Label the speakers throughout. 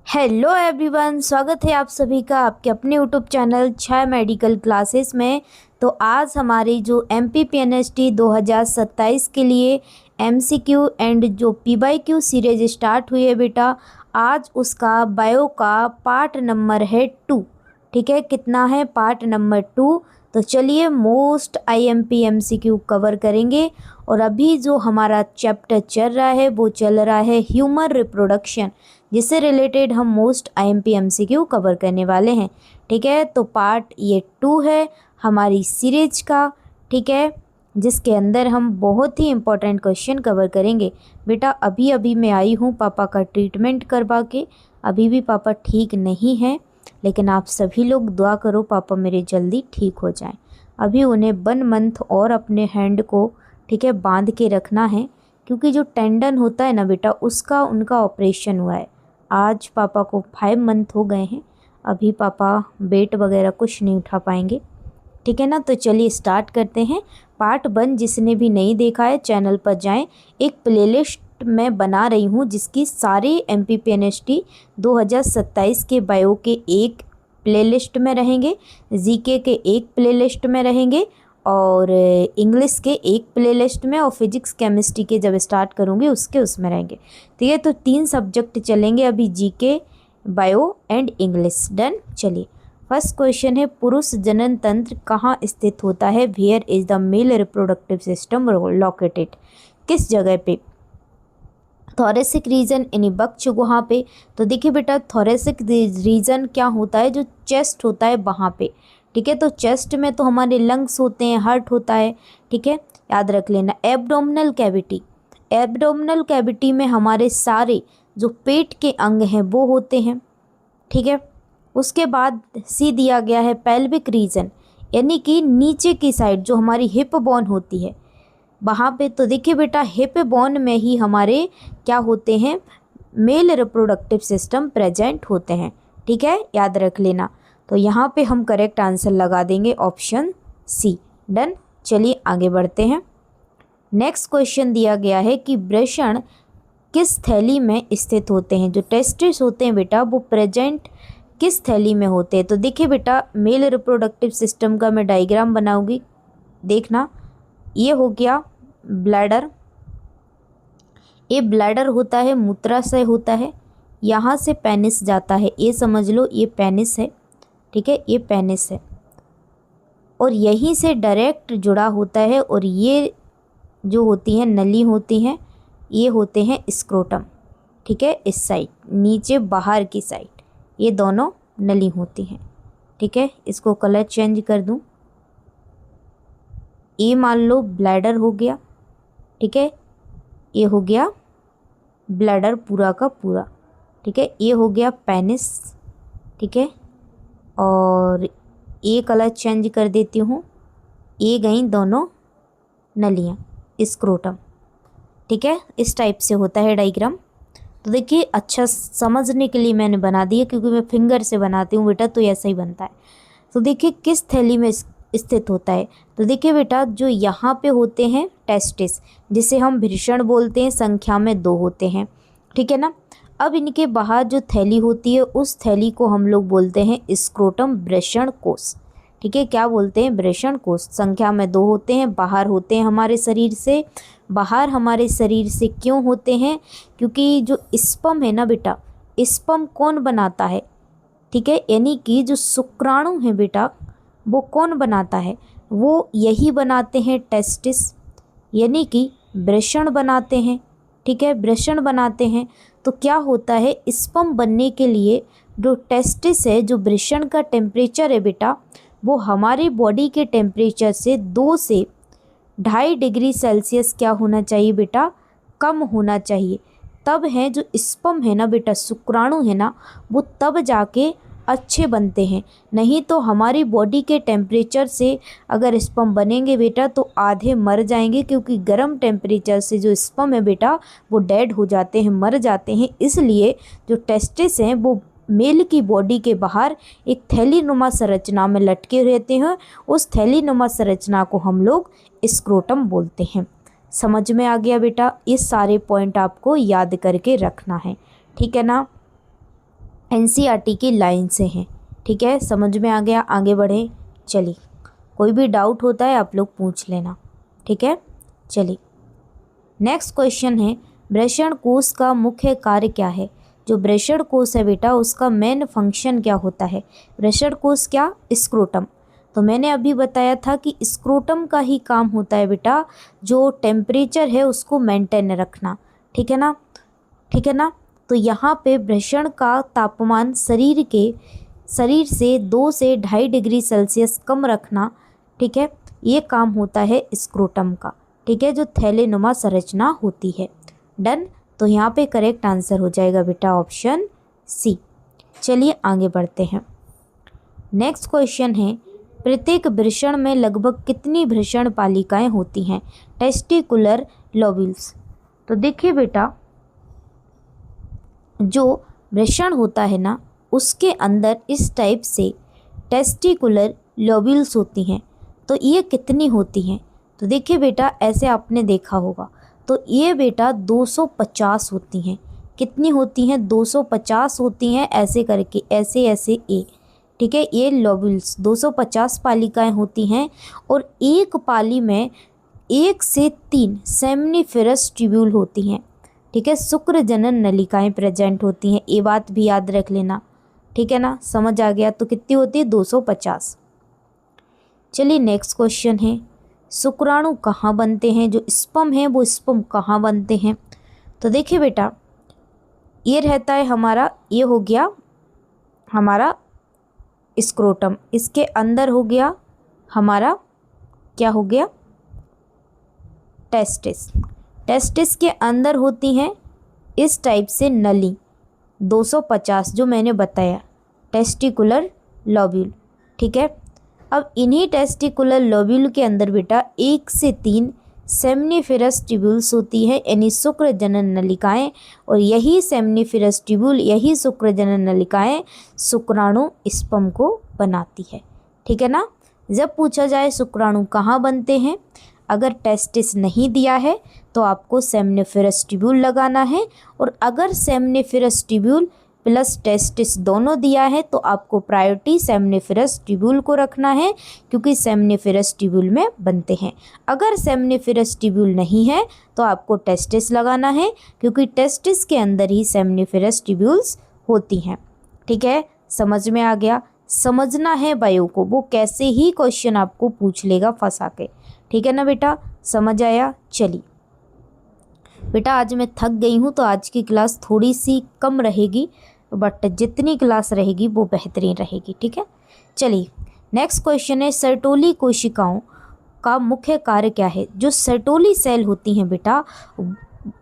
Speaker 1: Hello everyone, स्वागत है आप सभी का आपके अपने यूट्यूब चैनल छाया मेडिकल क्लासेस में। तो आज हमारी जो MPPNST 2027 के लिए MCQ एंड जो PYQ सीरीज स्टार्ट हुई है बेटा, आज उसका बायो का पार्ट नंबर है 2। ठीक है, कितना है? Part number 2। तो चलिए मोस्ट IMP MCQ कवर करेंगे। और अभी जो हमारा चैप्टर चल रहा है वो चल रहा है ह्यूमन रिप्रोडक्शन, जिससे रिलेटेड हम मोस्ट IMP MCQ कवर करने वाले हैं। ठीक है, तो पार्ट ये 2 है हमारी सीरीज का। ठीक है, जिसके अंदर हम बहुत ही इम्पोर्टेंट क्वेश्चन कवर करेंगे। बेटा अभी अभी मैं आई हूँ पापा का ट्रीटमेंट करवा के, अभी भी पापा ठीक नहीं है, लेकिन आप सभी लोग दुआ करो पापा मेरे जल्दी ठीक हो जाएं। अभी उन्हें 1 मंथ और अपने हैंड को ठीक है बांध के रखना है, क्योंकि जो टेंडन होता है ना बेटा उसका उनका ऑपरेशन हुआ है। आज पापा को 5 मंथ हो गए हैं, अभी पापा वेट वगैरह कुछ नहीं उठा पाएंगे। ठीक है ना, तो चलिए स्टार्ट करते हैं। पार्ट 1 जिसने भी नहीं देखा है चैनल पर जाएं, एक प्लेलिस्ट मैं बना रही हूँ जिसकी सारे MPPNST 2027 के बायो के एक प्लेलिस्ट में रहेंगे, जीके के एक प्लेलिस्ट में रहेंगे, और इंग्लिश के एक प्लेलिस्ट में, और फिजिक्स केमिस्ट्री के जब स्टार्ट करूँगी उसमें रहेंगे। ठीक है, तो 3 सब्जेक्ट चलेंगे अभी, GK, bio and English. Done. चलिए फर्स्ट क्वेश्चन है, पुरुष जनन तंत्र कहाँ स्थित होता है? Where is the male reproductive system located? किस जगह पे? थोरेसिक रीजन यानी बक्ष गुहा पे। तो देखिए बेटा थोरेसिक रीजन क्या होता है? जो चेस्ट होता है वहाँ पे। ठीक है, तो चेस्ट में तो हमारे लंग्स होते हैं, हार्ट होता है। ठीक है, याद रख लेना। एब्डोमिनल कैविटी, एब्डोमिनल कैविटी में हमारे सारे जो पेट के अंग हैं वो होते हैं। ठीक है, उसके बाद सी दिया गया है पेल्विक रीजन, यानी कि नीचे की साइड जो हमारी हिप बोन होती है वहाँ पे। तो देखिए बेटा हिप बोन में ही हमारे क्या होते हैं? मेल रिप्रोडक्टिव सिस्टम प्रेजेंट होते हैं। ठीक है, याद रख लेना। तो यहाँ पे हम करेक्ट आंसर लगा देंगे ऑप्शन सी। डन। चलिए आगे बढ़ते हैं। नेक्स्ट क्वेश्चन दिया गया है कि वृषण किस थैली में स्थित होते हैं? जो टेस्टिस होते हैं बेटा वो प्रेजेंट किस थैली में होते हैं? तो देखिए बेटा मेल रिप्रोडक्टिव सिस्टम का मैं डायग्राम बनाऊंगी, देखना। ये हो गया ब्लैडर, ये ब्लैडर होता है, मूत्राशय होता है, यहाँ से पेनिस जाता है, ये समझ लो ये पेनिस है। ठीक है, ये पेनिस है, और यहीं से डायरेक्ट जुड़ा होता है, और ये जो होती हैं नली होती हैं, ये होते हैं स्क्रोटम। ठीक है, इस साइड नीचे बाहर की साइड ये दोनों नली होती हैं। ठीक है, इसको कलर चेंज कर दूं, ये मान लो ब्लैडर हो गया। ठीक है, ये हो गया ब्लैडर पूरा का पूरा। ठीक है, ये हो गया पेनिस। ठीक है, और ये कलर चेंज कर देती हूँ, ये गई दोनों नलियाँ, स्क्रोटम। ठीक है, इस टाइप से होता है डायग्राम। तो देखिए अच्छा समझने के लिए मैंने बना दिया, क्योंकि मैं फिंगर से बनाती हूँ बेटा, तो ऐसा ही बनता है। तो देखिए किस थैली में स्थित होता है? तो देखिए बेटा जो यहाँ पे होते हैं टेस्टिस, जिसे हम वृषण बोलते हैं, संख्या में 2 होते हैं। ठीक है ना। अब इनके बाहर जो थैली होती है उस थैली को हम लोग बोलते हैं स्क्रोटम वृषण कोश। ठीक है, क्या बोलते हैं? वृषण कोश। संख्या में 2 होते हैं, बाहर होते हैं हमारे शरीर से। बाहर हमारे शरीर से क्यों होते हैं? क्योंकि जो स्पर्म है ना बेटा, स्पर्म कौन बनाता है? ठीक है, यानी कि जो शुक्राणु है बेटा वो कौन बनाता है? वो यही बनाते हैं टेस्टिस, यानी कि वृषण बनाते हैं। ठीक है, वृषण बनाते हैं। तो क्या होता है, स्पर्म बनने के लिए जो टेस्टिस है, जो वृषण का टेम्परेचर है बेटा, वो हमारे बॉडी के टेम्परेचर से 2 से 2.5 डिग्री सेल्सियस क्या होना चाहिए बेटा? कम होना चाहिए। तब है जो स्पर्म है ना बेटा, शुक्राणु है ना, वो तब जाके अच्छे बनते हैं। नहीं तो हमारी बॉडी के टेम्परेचर से अगर स्पर्म बनेंगे बेटा तो आधे मर जाएंगे, क्योंकि गर्म टेम्परेचर से जो स्पर्म है बेटा वो डेड हो जाते हैं, मर जाते हैं। इसलिए जो टेस्टिस हैं वो मेल की बॉडी के बाहर एक थैली नुमा संरचना में लटके रहते हैं। उस थैली नुमा संरचना को हम लोग स्क्रोटम बोलते हैं। समझ में आ गया बेटा? ये सारे पॉइंट आपको याद करके रखना है। ठीक है ना। एनसीईआरटी की लाइन से हैं। ठीक है, समझ में आ गया? आगे बढ़ें। चलिए, कोई भी डाउट होता है आप लोग पूछ लेना। ठीक है, चलिए नेक्स्ट क्वेश्चन है, वृषण कोश का मुख्य कार्य क्या है? जो वृषण कोश है बेटा, उसका मेन फंक्शन क्या होता है? वृषण कोश क्या? स्क्रोटम। तो मैंने अभी बताया था कि स्क्रोटम का ही काम होता है बेटा, जो टेम्परेचर है उसको मेंटेन रखना। ठीक है ना? ठीक है ना? तो यहाँ पे वृषण का तापमान शरीर से 2 से 2.5 डिग्री सेल्सियस कम रखना। ठीक है, ये काम होता है स्क्रोटम का। ठीक है, जो थैलेनुमा संरचना होती है। डन। तो यहाँ पे करेक्ट आंसर हो जाएगा बेटा ऑप्शन सी। चलिए आगे बढ़ते हैं। नेक्स्ट क्वेश्चन है, प्रत्येक वृषण में लगभग कितनी वृषण पालिकाएं होती हैं? Testicular lobules. तो देखिए बेटा, जो वृषण होता है ना, उसके अंदर इस टाइप से टेस्टिकुलर लोब्यूल्स होती हैं। तो ये कितनी होती हैं? तो देखिए बेटा, ऐसे आपने देखा होगा, तो ये बेटा 250 होती हैं। कितनी होती हैं? 250 होती हैं, ऐसे करके, ऐसे ऐसे ए। ठीक है, ये लोब्यूल्स 250 पालिकाएं होती हैं, और एक पाली में 1 से 3 सेमनीफेरस ट्यूब्यूल होती हैं। ठीक है, शुक्र जनन नलिकाएं प्रेजेंट होती हैं। ये बात भी याद रख लेना। ठीक है ना? समझ आ गया? तो कितनी होती है? 250। चलिए नेक्स्ट क्वेश्चन है, शुक्राणु कहाँ बनते हैं? जो स्पर्म है वो स्पर्म कहाँ बनते हैं? तो देखिए बेटा, ये रहता है हमारा, ये हो गया हमारा स्क्रोटम, इसके अंदर हो गया हमारा, क्या हो गया? टेस्टिस। टेस्टिस के अंदर होती हैं इस टाइप से नली, 250 जो मैंने बताया, टेस्टिकुलर लोब्यूल। ठीक है, अब इन्हीं टेस्टिकुलर लोब्यूल के अंदर बेटा 1 से 3 सेमनीफेरस ट्यूब्यूल्स होती है, यानी शुक्र जनन नलिकाएं, और यही सेमनीफेरस ट्यूब्यूल, यही शुक्र जनन नलिकाएं शुक्राणु स्पर्म को बनाती है। ठीक है ना? जब पूछा जाए शुक्राणु कहाँ बनते हैं, अगर टेस्टिस नहीं दिया है तो आपको सेमनीफेरस ट्यूब्यूल लगाना है, और अगर सेमनीफेरस ट्यूब्यूल प्लस टेस्टिस दोनों दिया है तो आपको प्रायोरिटी सेमनीफेरस ट्यूब्यूल को रखना है, क्योंकि सेमनीफेरस ट्यूब्यूल में बनते हैं। अगर सेमनीफेरस ट्यूब्यूल नहीं है तो आपको टेस्टिस लगाना है, क्योंकि टेस्टिस के अंदर ही सेमनीफेरस ट्यूब्यूल्स होती हैं। ठीक है, समझ में आ गया? समझना है बायो को, वो कैसे ही क्वेश्चन आपको पूछ लेगा फंसा के। ठीक है ना बेटा? समझ आया? चलिए बेटा, आज मैं थक गई हूँ तो आज की क्लास थोड़ी सी कम रहेगी, बट जितनी क्लास रहेगी वो बेहतरीन रहेगी। ठीक है, चलिए नेक्स्ट क्वेश्चन है, सर्टोली कोशिकाओं का मुख्य कार्य क्या है? जो सर्टोली सेल होती हैं बेटा,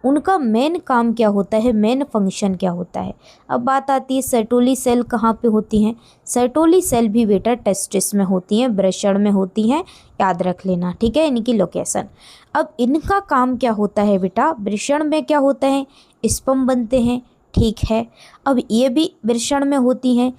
Speaker 1: उनका मेन काम क्या होता है? मेन फंक्शन क्या होता है? अब बात आती है सर्टोली सेल कहाँ पे होती हैं? सर्टोली सेल भी बेटा टेस्टिस में होती हैं, वृषण में होती हैं, याद रख लेना। ठीक है, इनकी लोकेशन। अब इनका काम क्या होता है बेटा? वृषण में क्या होता है? स्पर्म बनते हैं। ठीक है, अब ये भी वृषण में होती हैं,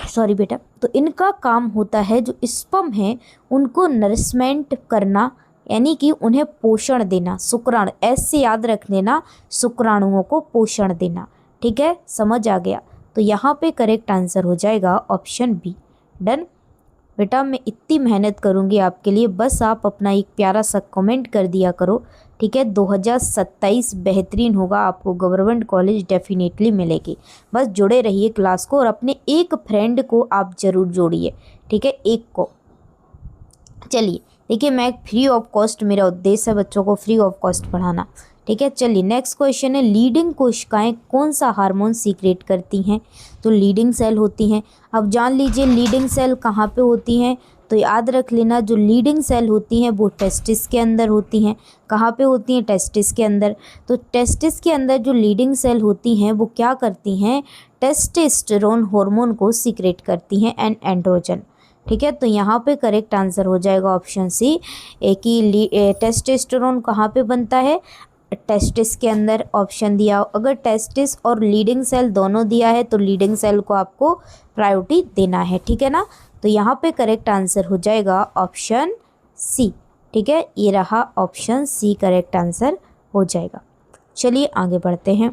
Speaker 1: सॉरी बेटा। तो इनका काम होता है, जो स्पर्म है उनको नरिशमेंट करना, यानी कि उन्हें पोषण देना। शुक्राणु, ऐसे याद रख लेना, शुक्राणुओं को पोषण देना। ठीक है, समझ आ गया? तो यहाँ पे करेक्ट आंसर हो जाएगा ऑप्शन बी। डन बेटा, मैं इतनी मेहनत करूँगी आपके लिए, बस आप अपना एक प्यारा सा कमेंट कर दिया करो। ठीक है, 2027 बेहतरीन होगा, आपको गवर्नमेंट कॉलेज डेफिनेटली मिलेगी। बस जुड़े रहिए क्लास को, और अपने एक फ्रेंड को आप ज़रूर जोड़िए। ठीक है, एक को। चलिए देखिए, मैं फ्री ऑफ कॉस्ट, मेरा उद्देश्य है बच्चों को फ्री ऑफ कॉस्ट पढ़ाना। ठीक है, चलिए नेक्स्ट क्वेश्चन है, लीडिंग कोशिकाएं कौन सा हार्मोन सीक्रेट करती हैं? तो लीडिंग सेल होती हैं। अब जान लीजिए लीडिंग सेल कहाँ पे होती हैं, तो याद रख लेना, जो लीडिंग सेल होती हैं वो टेस्टिस के अंदर होती हैं। कहाँ पे होती हैं? टेस्टिस के अंदर। तो टेस्टिस के अंदर जो लीडिंग सेल होती हैं वो क्या करती हैं? टेस्टोस्टेरोन हार्मोन को सीक्रेट करती हैं, एंड एंड्रोजन। ठीक है, तो यहाँ पे करेक्ट आंसर हो जाएगा ऑप्शन सी, कि टेस्टोस्टेरोन कहाँ पे बनता है? टेस्टिस के अंदर ऑप्शन दिया। अगर टेस्टिस और लीडिंग सेल दोनों दिया है तो लीडिंग सेल को आपको प्रायोरिटी देना है। ठीक है ना? तो यहाँ पे करेक्ट आंसर हो जाएगा ऑप्शन सी। ठीक है, ये रहा ऑप्शन सी, करेक्ट आंसर हो जाएगा। चलिए आगे बढ़ते हैं।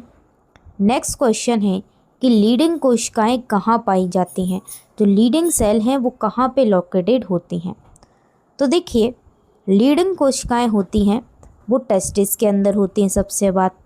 Speaker 1: नेक्स्ट क्वेश्चन है, कि लीडिंग कोशिकाएं कहाँ पाई जाती हैं, जो लीडिंग सेल हैं वो कहाँ पे लोकेटेड होती हैं। तो देखिए लीडिंग कोशिकाएं होती हैं वो टेस्टिस के अंदर होती हैं। सबसे बात,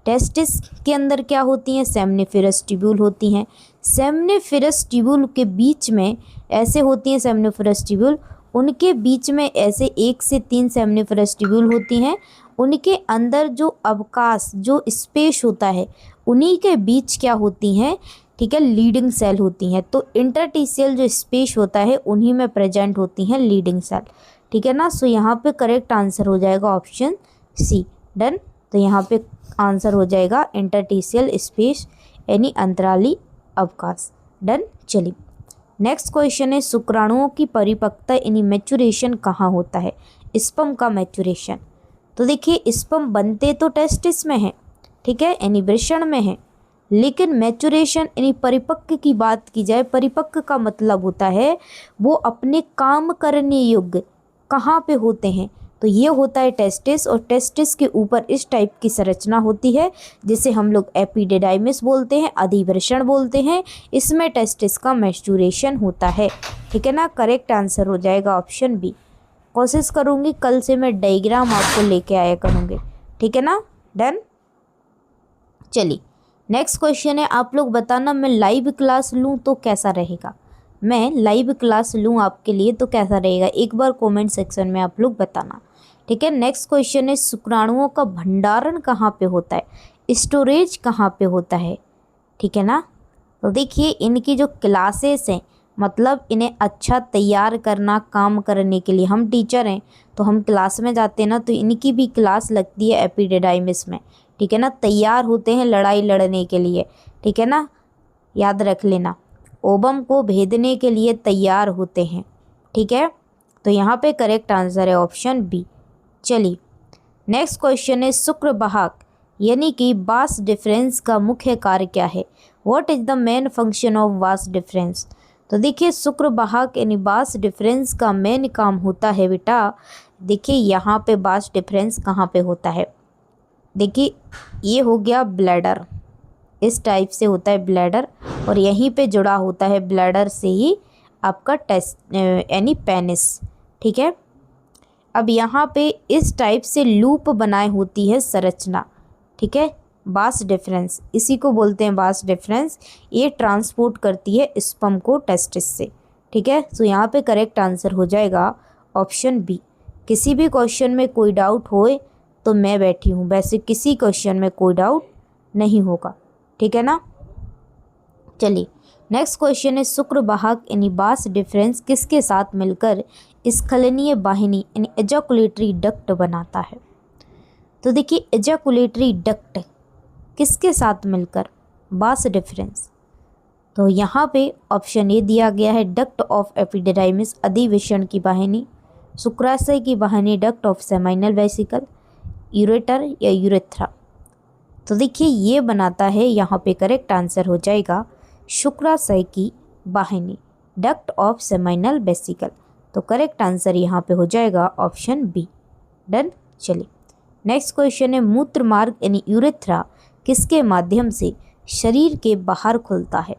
Speaker 1: टेस्टिस के अंदर क्या होती हैं, सेमनिफेरस ट्यूब्यूल होती हैं। सेमनिफेरस ट्यूब्यूल के बीच में ऐसे होती हैं, सेमनिफेरस ट्यूब्यूल उनके बीच में ऐसे 1 से 3 सेमनिफेरस ट्यूब्यूल होती हैं। उनके अंदर जो अवकाश, जो स्पेस होता है, उन्हीं के बीच क्या होती हैं, ठीक है, लीडिंग सेल होती हैं। तो इंटरस्टिशियल जो स्पेस होता है उन्हीं में प्रेजेंट होती हैं लीडिंग सेल, ठीक है ना। सो यहाँ पे करेक्ट आंसर हो जाएगा ऑप्शन सी। डन। तो यहाँ पे आंसर हो जाएगा इंटरस्टिशियल स्पेस यानी अंतराली अवकाश। डन। चलिए नेक्स्ट क्वेश्चन है, शुक्राणुओं की परिपक्वता यानी मैच्योरेशन कहाँ होता है, स्पर्म का मैच्योरेशन। तो देखिए स्पर्म बनते तो टेस्टिस में है, ठीक है, यानी वृषण में है, लेकिन मैच्योरेशन यानी परिपक्व की बात की जाए, परिपक्व का मतलब होता है वो अपने काम करने योग्य कहाँ पे होते हैं, तो ये होता है टेस्टिस। और टेस्टिस के ऊपर इस टाइप की संरचना होती है जिसे हम लोग एपिडिडाइमिस बोलते हैं, अधिवृषण बोलते हैं। इसमें टेस्टिस का मैच्योरेशन होता है, ठीक है ना। करेक्ट आंसर हो जाएगा ऑप्शन बी। कोशिश करूँगी कल से मैं डायग्राम आपको लेके आया करूँगी, ठीक है ना। डन। चलिए नेक्स्ट क्वेश्चन है, आप लोग बताना मैं लाइव क्लास लूँ तो कैसा रहेगा, मैं लाइव क्लास लूँ आपके लिए तो कैसा रहेगा, एक बार कमेंट सेक्शन में आप लोग बताना, ठीक है। नेक्स्ट क्वेश्चन है, शुक्राणुओं का भंडारण कहाँ पे होता है, स्टोरेज कहाँ पे होता है, ठीक है ना। तो देखिए इनकी जो क्लासेस हैं, मतलब इन्हें अच्छा तैयार करना काम करने के लिए, हम टीचर हैं तो हम क्लास में जाते हैं ना, तो इनकी भी क्लास लगती है एपिडिडाइमिस में, ठीक है ना। तैयार होते हैं लड़ाई लड़ने के लिए, ठीक है ना, याद रख लेना, ओबम को भेदने के लिए तैयार होते हैं, ठीक है। तो यहाँ पे करेक्ट आंसर है ऑप्शन बी। चलिए नेक्स्ट क्वेश्चन है, शुक्र वाहक यानी कि वास डिफरेंस का मुख्य कार्य क्या है, what is the main function of vas deferens. तो देखिए शुक्र वाहक यानी वास डिफरेंस का मेन काम होता है बेटा, देखिए यहाँ पे वास डिफरेंस कहाँ पे होता है, देखिए ये हो गया ब्लैडर, इस टाइप से होता है ब्लैडर, और यहीं पे जुड़ा होता है ब्लैडर से ही आपका टेस्ट यानी पेनिस, ठीक है। अब यहाँ पे इस टाइप से लूप बनाए होती है संरचना, ठीक है, वास डिफरेंस, इसी को बोलते हैं वास डिफरेंस। ये ट्रांसपोर्ट करती है स्पर्म को टेस्टिस से, ठीक है। तो यहाँ पे करेक्ट आंसर हो जाएगा ऑप्शन बी। किसी भी क्वेश्चन में कोई डाउट होए तो मैं बैठी हूँ, वैसे किसी क्वेश्चन में कोई डाउट नहीं होगा, ठीक है ना। चलिए नेक्स्ट क्वेश्चन है, शुक्र वाहक यानी वास डिफरेंस किसके साथ मिलकर स्खलनीय वाहिनी यानी एजाकुलेटरी डक्ट बनाता है। तो देखिए एजाकुलेटरी डक्ट किसके साथ मिलकर, वास डिफरेंस। तो यहाँ पे ऑप्शन ए दिया गया है, डक्ट ऑफ एपिडिडाइमिस अधिवेशन की वाहिनी, शुक्राशय की वाहिनी duct of seminal vesicle, ureter या यूरेथ्रा। तो देखिए ये बनाता है, यहाँ पे करेक्ट आंसर हो जाएगा शुक्राशय की वाहिनी डक्ट ऑफ सेमाइनल वेसिकल। तो करेक्ट आंसर यहाँ पे हो जाएगा ऑप्शन बी। डन। चलिए नेक्स्ट क्वेश्चन है, मूत्र मार्ग यानी यूरेथ्रा किसके माध्यम से शरीर के बाहर खुलता है।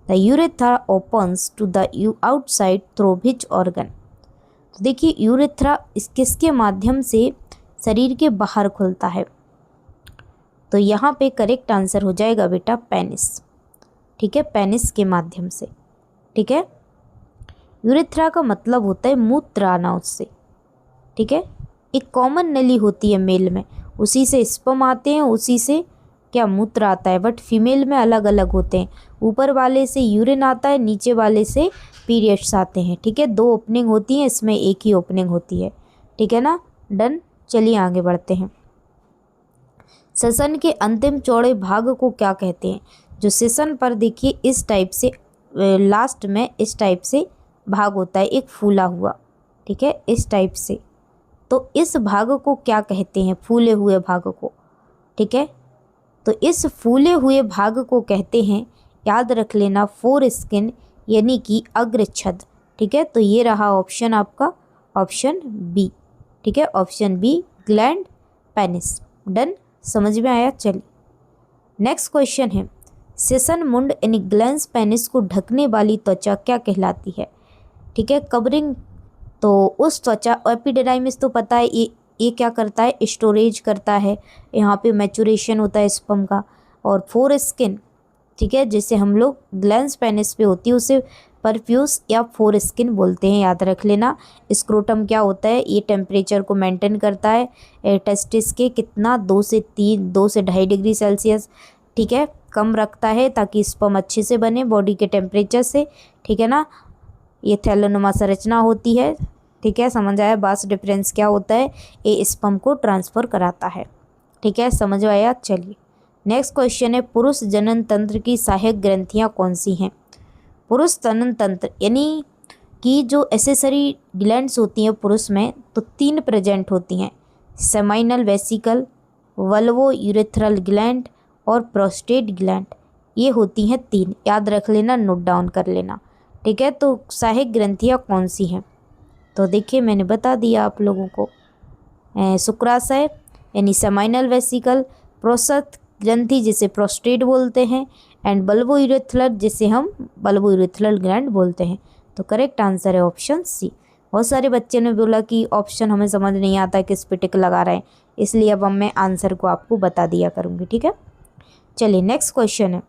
Speaker 1: The urethra opens to the outside through which organ. तो देखिए यूरेथ्रा किसके माध्यम से शरीर के बाहर खुलता है, तो यहाँ पे करेक्ट आंसर हो जाएगा बेटा पेनिस, ठीक है, पेनिस के माध्यम से, ठीक है। यूरेथ्रा का मतलब होता है मूत्र आना उससे, ठीक है। एक कॉमन नली होती है मेल में, उसी से स्पर्म आते हैं, उसी से क्या मूत्र आता है, बट फीमेल में अलग अलग होते हैं, ऊपर वाले से यूरिन आता है, नीचे वाले से पीरियड्स आते हैं, ठीक है। 2 ओपनिंग होती हैं, इसमें एक ही ओपनिंग होती है, ठीक है ना। डन। चलिए आगे बढ़ते हैं। सेशन के अंतिम चौड़े भाग को क्या कहते हैं। जो सेशन पर देखिए इस टाइप से लास्ट में इस टाइप से भाग होता है, एक फूला हुआ, ठीक है, इस टाइप से, तो इस भाग को क्या कहते हैं, फूले हुए भाग को, ठीक है। तो इस फूले हुए भाग को कहते हैं, याद रख लेना, फोर स्किन यानी कि अग्रछद, ठीक है। तो ये रहा ऑप्शन आपका ऑप्शन बी, ठीक है, option B gland penis. Done. समझ में आया। चलिए नेक्स्ट क्वेश्चन है, सेशन मुंड यानी ग्लैंस पेनिस को ढकने वाली त्वचा क्या कहलाती है? ठीक है, कवरिंग। तो उस त्वचा, एपिडर्मिस तो पता है ये क्या करता है, स्टोरेज करता है, यहाँ पे मैचुरेशन होता है स्पर्म का। और फोर स्किन, ठीक है, जिसे हम लोग ग्लैंस पेनिस पे होती है उसे परफ्यूस या फोर स्किन बोलते हैं, याद रख लेना। स्क्रोटम क्या होता है, ये टेम्परेचर को मेंटेन करता है टेस्टिस के कितना 2 से 2.5 डिग्री सेल्सियस, ठीक है, कम रखता है ताकि स्पर्म अच्छे से बने बॉडी के टेम्परेचर से, ठीक है ना। ये थैलोनुमा संरचना होती है, ठीक है, समझ आया। बास डिफरेंस क्या होता है, ये स्पर्म को ट्रांसफ़र कराता है, ठीक है, समझ आया। चलिए नेक्स्ट क्वेश्चन है, पुरुष जनन तंत्र की सहायक ग्रंथियाँ कौन सी हैं? पुरुष जनन तंत्र यानी कि जो एसेसरी ग्लैंड्स होती हैं पुरुष में, तो 3 प्रेजेंट होती हैं, seminal vesicle, Volvo urethral gland और प्रोस्टेट ग्लैंड। ये होती हैं 3, याद रख लेना, नोट डाउन कर लेना, ठीक है। तो सहायक ग्रंथियाँ कौन सी हैं? तो देखिए मैंने बता दिया आप लोगों को, शुक्राशय यानी सेमाइनल वेसिकल, प्रोस्टेट ग्रंथि जिसे प्रोस्टेट बोलते हैं, एंड बल्बो यूरेथ्रल जिसे हम बल्बो यूरेथ्रल ग्लैंड बोलते हैं। तो करेक्ट आंसर है ऑप्शन सी। बहुत सारे बच्चे ने बोला कि ऑप्शन हमें समझ नहीं आता किस पे टिक लगा रहे हैं, इसलिए अब मैं आंसर को आपको बता दिया करूँगी, ठीक है। चलिए नेक्स्ट क्वेश्चन है,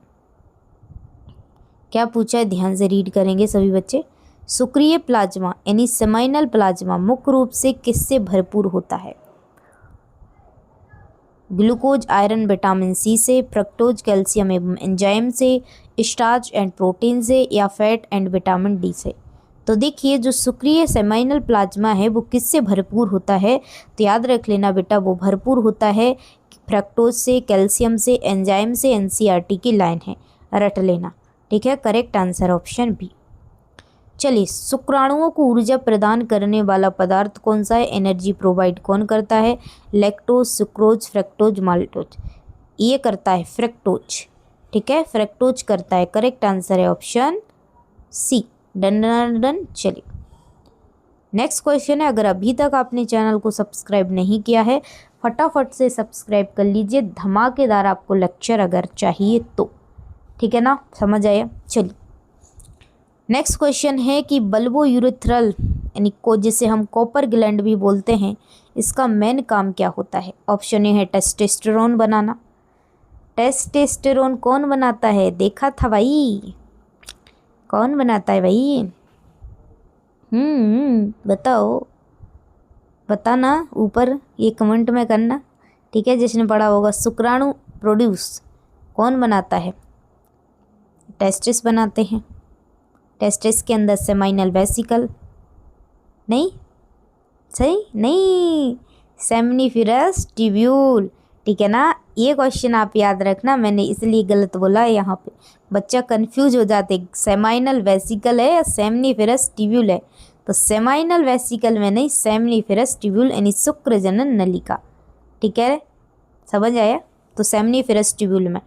Speaker 1: क्या पूछा है ध्यान से रीड करेंगे सभी बच्चे। शुक्रिय प्लाज्मा यानी सेमाइनल प्लाज्मा मुख्य रूप से किससे भरपूर होता है? ग्लूकोज, आयरन, विटामिन सी से, फ्रक्टोज, कैल्शियम एवं एंजाइम से, स्टार्च एंड प्रोटीन से, या फैट एंड विटामिन डी से। तो देखिए जो शुक्रिय सेमाइनल प्लाज्मा है वो किससे भरपूर होता है? तो याद रख लेना बेटा, वो भरपूर होता है फ्रक्टोज से, कैल्शियम से, एंजाइम से। एनसीईआरटी की लाइन है, रट लेना, ठीक है। Correct answer option B. चलिए, शुक्राणुओं को ऊर्जा प्रदान करने वाला पदार्थ कौन सा है? एनर्जी प्रोवाइड कौन करता है? Lactose, sucrose, fructose, maltose. ये करता है फ्रक्टोज, ठीक है, फ्रक्टोज करता है। करेक्ट आंसर है option C. Done done done. चलिए नेक्स्ट क्वेश्चन है, अगर अभी तक आपने चैनल को सब्सक्राइब नहीं किया है फटाफट से सब्सक्राइब कर लीजिए, धमाकेदार आपको लेक्चर अगर चाहिए तो, ठीक है ना, समझ आया। चलिए नेक्स्ट क्वेश्चन है कि बल्बो यूरेथ्रल यानी को जिसे हम कॉपर ग्लैंड भी बोलते हैं, इसका मेन काम क्या होता है? ऑप्शन ए है टेस्टोस्टेरोन बनाना। टेस्टोस्टेरोन कौन बनाता है? देखा था भाई, कौन बनाता है भाई? बताओ, बताना, ऊपर ये कमेंट में करना, ठीक है, जिसने पढ़ा होगा। शुक्राणु प्रोड्यूस कौन बनाता है? टेस्टिस बनाते हैं। टेस्टिस के अंदर सेमाइनल वेसिकल, नहीं सही नहीं, सेमनीफेरस ट्यूब्यूल, ठीक है ना। ये क्वेश्चन आप याद रखना, मैंने इसलिए गलत बोला है, यहाँ पे बच्चा कंफ्यूज हो जाते, सेमाइनल वेसिकल है या सेमनीफेरस ट्यूब्यूल है। तो सेमाइनल वेसिकल में नहीं, सेमनीफेरस ट्यूब्यूल यानी शुक्र जनन नलिका, ठीक है, समझ आया। तो सेमनीफेरस ट्यूब्यूल में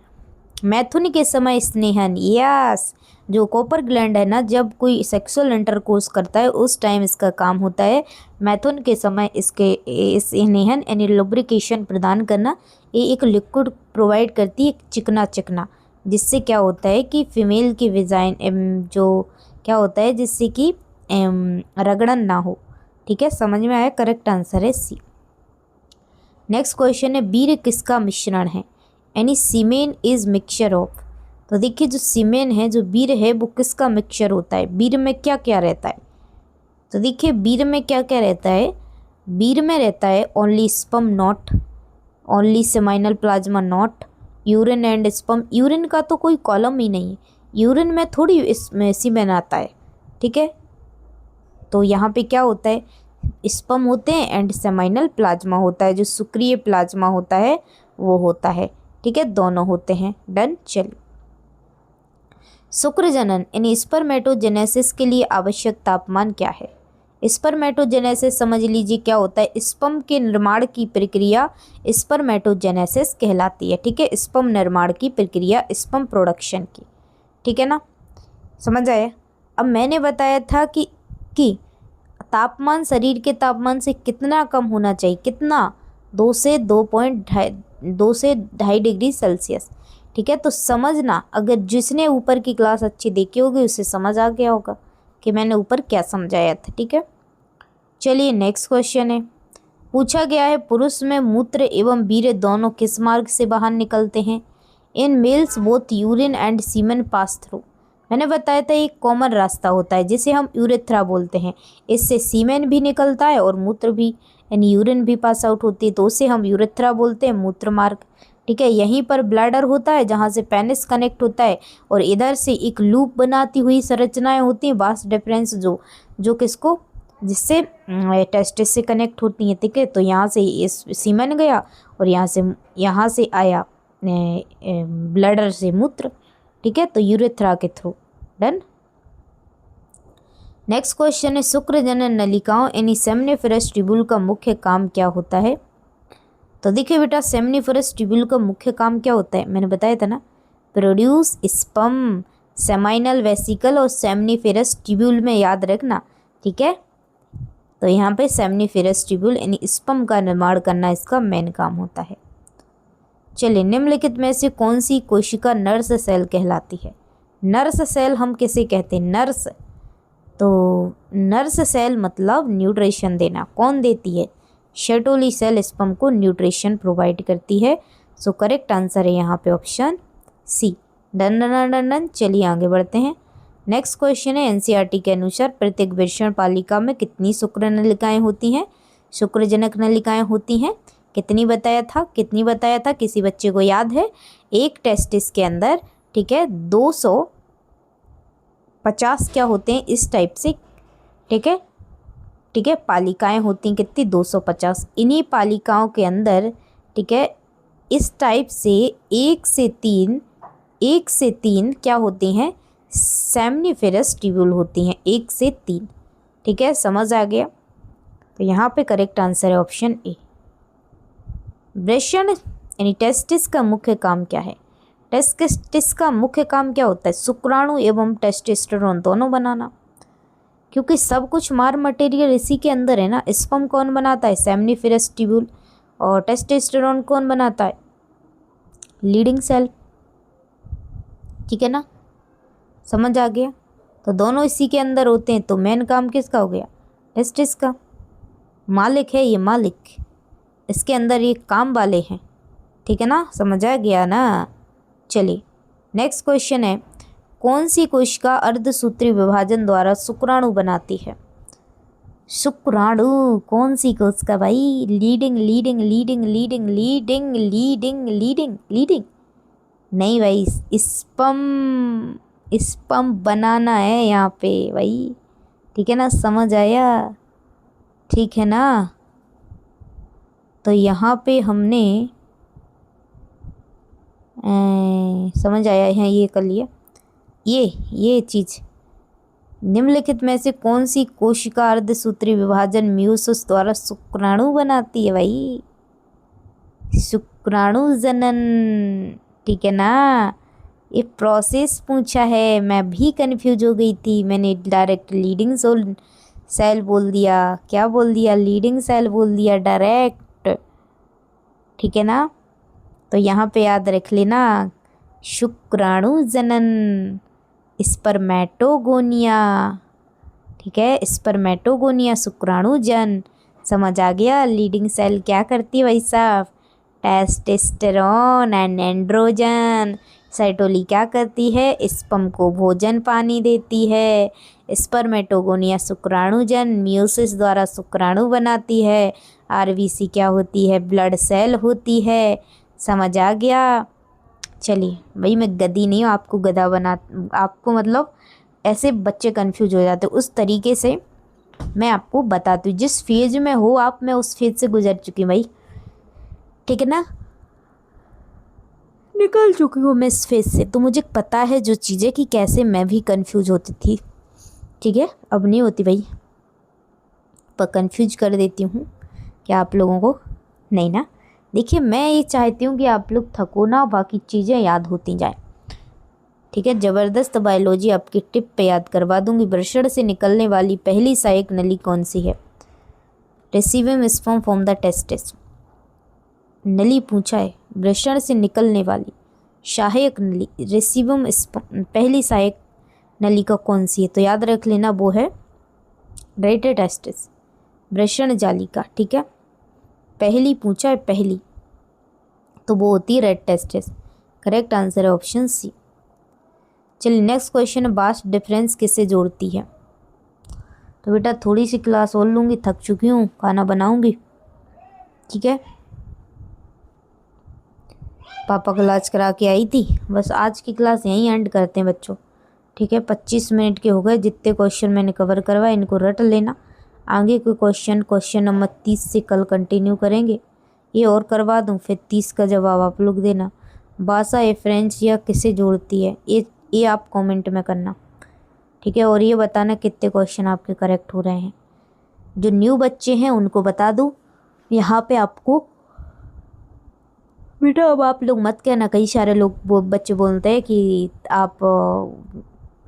Speaker 1: मैथुन के समय स्नेहन, यस, जो कॉपर ग्लैंड है ना, जब कोई सेक्सुअल इंटरकोर्स करता है उस टाइम इसका काम होता है मैथुन के समय इसके स्नेहन यानी लुब्रिकेशन प्रदान करना। ये एक लिक्विड प्रोवाइड करती है चिकना चिकना, जिससे क्या होता है कि फीमेल की विजाइन जो क्या होता है जिससे कि रगड़न ना हो, ठीक है, समझ में आया। करेक्ट आंसर है सी। नेक्स्ट क्वेश्चन है, वीर्य किसका मिश्रण है? यानी सीमेन इज मिक्सचर ऑफ। तो देखिए जो सीमेन है, जो वीर्य है, वो किसका मिक्सचर होता है? वीर्य में क्या क्या रहता है? तो देखिए वीर्य में क्या क्या रहता है? वीर्य में रहता है only sperm not, only seminal plasma not, urine and sperm. Urine का तो कोई कॉलम ही नहीं है, यूरिन में थोड़ी इसमें सीमेन आता है, ठीक है। तो यहाँ पे क्या होता है, स्पर्म होते हैं एंड सेमाइनल प्लाज्मा होता है, जो शुक्रिय प्लाज्मा होता है वो होता है, ठीक है, दोनों होते हैं। डन। चलिए, शुक्र जनन यानी स्पर्मेटोजेनेसिस के लिए आवश्यक तापमान क्या है? स्पर्मेटोजेनेसिस समझ लीजिए क्या होता है, स्पर्म के निर्माण की प्रक्रिया स्पर्मेटोजेनेसिस कहलाती है, ठीक है, स्पर्म निर्माण की प्रक्रिया, स्पर्म प्रोडक्शन की, ठीक है ना, समझ आया। अब मैंने बताया था कि तापमान शरीर के तापमान से कितना कम होना चाहिए, कितना, 2 से 2.2 से 2.5 डिग्री सेल्सियस, ठीक है, तो समझना, अगर जिसने ऊपर की क्लास अच्छी देखी होगी उसे समझ आ गया होगा कि मैंने ऊपर क्या समझाया था। ठीक है, चलिए नेक्स्ट क्वेश्चन है। पूछा गया है पुरुष में मूत्र एवं वीर्य दोनों किस मार्ग से बाहर निकलते हैं? In males both urine and semen pass through. मैंने बताया था एक कॉमन रास्ता होता है जिसे हम यूरेथ्रा बोलते हैं। इससे सीमेन भी निकलता है और मूत्र भी यानी यूरिन भी पास आउट होती है, तो उसे हम यूरेथ्रा बोलते हैं, मूत्र मार्ग। ठीक है, यहीं पर ब्लैडर होता है जहाँ से पेनिस कनेक्ट होता है और इधर से एक लूप बनाती हुई संरचनाएं होती हैं, वास डिफरेंस जो किसको जिससे टेस्टिस से कनेक्ट होती हैं। ठीक है, तो यहाँ से इस सीमेन गया और यहाँ से आया ब्लैडर से मूत्र। ठीक है, तो यूरेथ्रा के थ्रू। डन। नेक्स्ट क्वेश्चन है शुक्र जनन नलिकाओं यानी सेमनिफेरस ट्यूब्यूल का मुख्य काम क्या होता है? तो देखिए बेटा, सेमनिफेरस ट्यूब्यूल का मुख्य काम क्या होता है, मैंने बताया था ना, प्रोड्यूस स्पर्म, सेमाइनल वेसिकल और सेमनिफेरस ट्यूब्यूल में याद रखना। ठीक है, तो यहाँ पे सेमनिफेरस ट्यूब्यूल यानी स्पर्म का निर्माण करना इसका मेन काम होता है। चलिए, निम्नलिखित में से कौन सी कोशिका नर्स सेल कहलाती है? नर्स सेल हम किसे कहते हैं? नर्स, तो नर्स सेल मतलब न्यूट्रिशन देना। कौन देती है? शर्टोली सेल स्पर्म को न्यूट्रिशन प्रोवाइड करती है। सो करेक्ट आंसर है यहाँ पे option C. Done done done done. चलिए आगे बढ़ते हैं। नेक्स्ट क्वेश्चन है एनसीईआरटी के अनुसार प्रत्येक वृषण पालिका में कितनी शुक्र नलिकाएं होती हैं? शुक्रजनक नलिकाएं होती हैं। कितनी बताया था किसी बच्चे को याद है? एक टेस्टिस के अंदर, ठीक है, 250 क्या होते हैं इस टाइप से, ठीक है, पालिकाएं होती हैं। कितनी? 250। इन्हीं पालिकाओं के अंदर, ठीक है, इस टाइप से एक से तीन क्या होती हैं? सेमनिफेरस ट्यूब्यूल होती हैं, 1 से 3। ठीक है, समझ आ गया? तो यहाँ पे करेक्ट आंसर है ऑप्शन ए। वृषण यानी टेस्टिस का मुख्य काम क्या है? टेस्टिस का मुख्य काम क्या होता है? शुक्राणु एवं टेस्टोस्टेरोन दोनों बनाना, क्योंकि सब कुछ मार मटेरियल इसी के अंदर है ना। स्पर्म कौन बनाता है? सेमनिफेरस ट्यूब्यूल। और टेस्टोस्टेरोन कौन बनाता है? Leydig cell. ठीक है ना, समझ आ गया? तो दोनों इसी के अंदर होते हैं, तो मेन काम किसका हो गया? टेस्टिस का। मालिक है ये, मालिक, इसके अंदर ये काम वाले हैं। ठीक है ना, समझ आ गया ना? चलिए नेक्स्ट क्वेश्चन है कौन सी कोशिका अर्धसूत्री विभाजन द्वारा शुक्राणु बनाती है? शुक्राणु कौन सी कोशिका भाई? Leading leading leading leading leading leading leading leading नहीं भाई, स्पर्म बनाना है यहाँ पे भाई। ठीक है ना, समझ आया? ठीक है ना, तो यहाँ पे हमने समझ आया है, ये कर लिया। ये चीज़ निम्नलिखित में से कौन सी कोशिका अर्धसूत्री विभाजन म्यूसिस द्वारा शुक्राणु बनाती है भाई? शुक्राणु जनन। ठीक है ना, ये प्रोसेस पूछा है, मैं भी कंफ्यूज हो गई थी, मैंने डायरेक्ट लीडिंग सेल बोल दिया। क्या बोल दिया? लीडिंग सेल बोल दिया डायरेक्ट। ठीक है ना, तो यहाँ पे याद रख लेना, शुक्राणु जनन, स्पर्मेटोगोनिया। ठीक है, स्पर्मेटोगोनिया शुक्राणु जन। समझ आ गया? लीडिंग सेल क्या करती है भाई साहब? Testosterone and androgen. साइटोली क्या करती है? स्पर्म को भोजन पानी देती है। स्पर्मेटोगोनिया शुक्राणुजन मियोसिस द्वारा शुक्राणु बनाती है। आरबीसी क्या होती है? ब्लड सेल होती है। समझ आ गया? चलिए भाई, मैं गधी नहीं हूँ, आपको गधा आपको मतलब ऐसे बच्चे कंफ्यूज हो जाते, उस तरीके से मैं आपको बताती हूँ। जिस फेज में हो आप, मैं उस फेज से गुजर चुकी हूँ भाई। ठीक है ना, निकल चुकी हूँ मैं इस फेज से, तो मुझे पता है जो चीज़ें कि कैसे मैं भी कंफ्यूज होती थी। ठीक है, अब नहीं होती भाई, पर कंफ्यूज कर देती हूँ क्या आप लोगों को? नहीं ना। देखिए, मैं ये चाहती हूँ कि आप लोग थको ना, बाकी चीज़ें याद होती जाएं। ठीक है, ज़बरदस्त बायोलॉजी आपकी टिप पे याद करवा दूंगी। वृषण से निकलने वाली पहली सहायक नली कौन सी है? Receiving sperm from the testis नली पूछा है। वृषण से निकलने वाली सहायक नली रिसीवम पहली सहायक नलिका कौन सी है? तो याद रख लेना वो है रेटेटेस्टिस, वृषण जालिका। ठीक है, पहली पूछा है पहली, तो वो होती है रेटेटेस्टिस। करेक्ट आंसर है ऑप्शन सी। चलिए नेक्स्ट क्वेश्चन है, बास्ट डिफरेंस किससे जोड़ती है? तो बेटा थोड़ी सी क्लास और लूँगी, थक चुकी हूँ, खाना बनाऊँगी। ठीक है, पापा क्लास करा के आई थी, बस आज की क्लास यहीं एंड करते हैं बच्चों। ठीक है, 25 मिनट के हो गए। जितने क्वेश्चन मैंने कवर करवाए इनको रट लेना। आगे कोई क्वेश्चन नंबर 30 से कल कंटिन्यू करेंगे। ये और करवा दूँ, फिर 30 का जवाब आप लोग देना। भाषा ए फ्रेंच या किसे जोड़ती है, ये आप कमेंट में करना। ठीक है, और ये बताना कितने क्वेश्चन आपके करेक्ट हो रहे हैं। जो न्यू बच्चे हैं उनको बता दूँ यहाँ पे आपको, बेटा अब आप लोग मत कहना, कई सारे लोग वो बच्चे बोलते हैं कि आप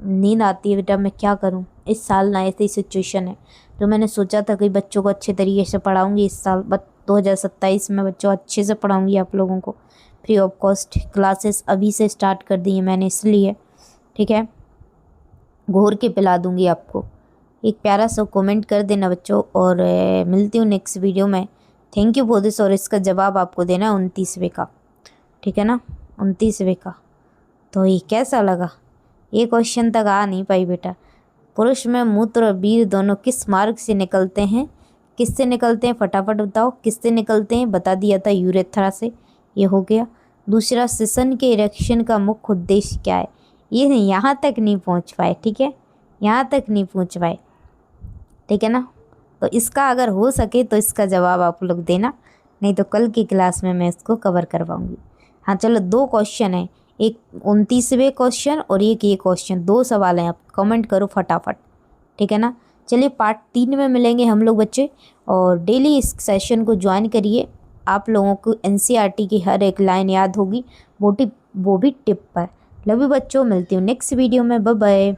Speaker 1: नींद आती है। बेटा मैं क्या करूं, इस साल ना ऐसी सिचुएशन है, तो मैंने सोचा था कि बच्चों को अच्छे तरीके से पढ़ाऊंगी इस साल। 2027 में बच्चों अच्छे से पढ़ाऊंगी आप लोगों को। फ्री ऑफ कॉस्ट क्लासेस अभी से स्टार्ट कर दी है मैंने इसलिए। ठीक है, घोर के पिला दूंगी आपको। एक प्यारा सा कमेंट कर देना बच्चों, और मिलती हूँ नेक्स्ट वीडियो में। Thank you for this. और इसका जवाब आपको देना है 29वें का। ठीक है ना, 29वें का। तो ये कैसा लगा? ये क्वेश्चन तक आ नहीं पाई बेटा। पुरुष में मूत्र और वीर दोनों किस मार्ग से निकलते हैं? किससे निकलते हैं फटाफट बताओ, किससे निकलते हैं? बता दिया था, यूरेथ्रा से। ये हो गया। दूसरा, सिसन के इरेक्शन का मुख्य उद्देश्य क्या है? ये यहाँ तक नहीं पहुँच पाए। ठीक है, यहाँ तक नहीं पहुँच पाए। ठीक है ना, तो इसका अगर हो सके तो इसका जवाब आप लोग देना, नहीं तो कल की क्लास में मैं इसको कवर करवाऊंगी। हाँ चलो, 2 क्वेश्चन है, एक 29वें क्वेश्चन और एक ये क्वेश्चन, 2 सवाल हैं। आप कमेंट करो फटाफट। ठीक है ना, चलिए पार्ट 3 में मिलेंगे हम लोग बच्चे, और डेली इस सेशन को ज्वाइन करिए। आप लोगों को NCERT की हर एक लाइन याद होगी, वो भी टिप पर। लव यू बच्चों, मिलती हूँ नेक्स्ट वीडियो में। Bye bye.